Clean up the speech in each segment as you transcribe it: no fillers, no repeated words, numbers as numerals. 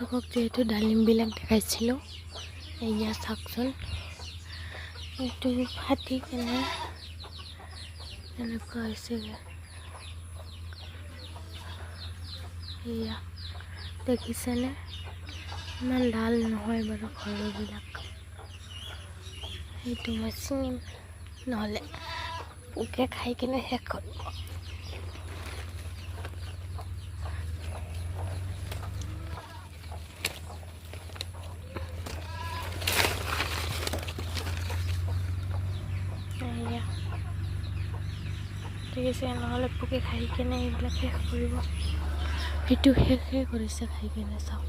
আপোনালোকক যেহেতু ডালিমবিলাক দেখাইছিলোঁ, এয়া চাওকচোন, এইটো ফাটি কেনে এনেকুৱা হৈছেগৈ। এয়া দেখিছেনে, ইমান ডাল নহয় বাৰু ঘৰৰবিলাক। সেইটো মই চিনিম, নহ'লে পোকে খাই কিনে শেষ কৰিব। ঠিক আছে, নহ'লে পোকে খাই কেনে এইবিলাক শেষ কৰিব। সেইটো শেষে কৰিছে খাই কেনে, চাওক।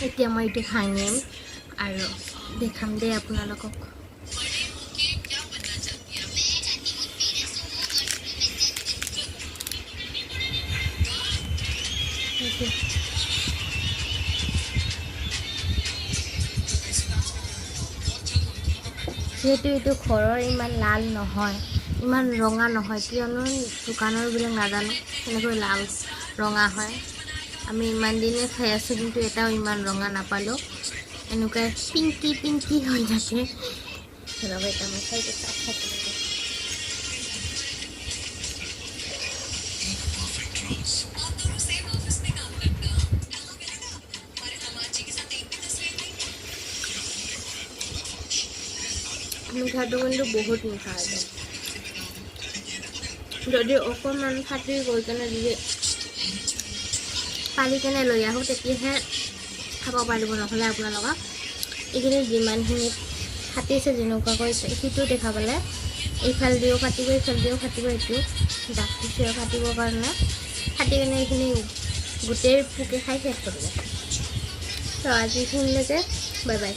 এতিয়া মই এইটো ভাঙিম আৰু দেখাম দেই আপোনালোকক। যিহেতু এইটো ঘৰৰ ইমান লাল নহয়, ইমান ৰঙা নহয়, কিয়নো দোকানৰবিলাক নাজানো এনেকৈ লাল ৰঙা হয়। আমি ইমান দিনে খাই আছোঁ, কিন্তু এটাও ইমান ৰঙা নাপালোঁ। এনেকুৱা পিংকি পিংকি হৈ থাকে। ৰ'ব, এটা মই খাই মিঠাটো কিন্তু বহুত মিঠা আছে। যদি অকণমান ফাটি গৈ কেনে যদি পাৰি কেনে লৈ আহোঁ, তেতিয়াহে খাব পাৰিব। নহ'লে আপোনালোকক এইখিনি যিমানখিনি ফাটিছে, যেনেকুৱাকৈ সিটো দেখাবলৈ এইফাল দিও ফাটিব, এইফাল দিও ফাটিব। এইটো দাগ দিছে ফাটিবৰ কাৰণে, ফাটি কেনে এইখিনি গোটেই পোকে খাই শেষ কৰিব। তো আজিখিনিলৈকে বাই বাই।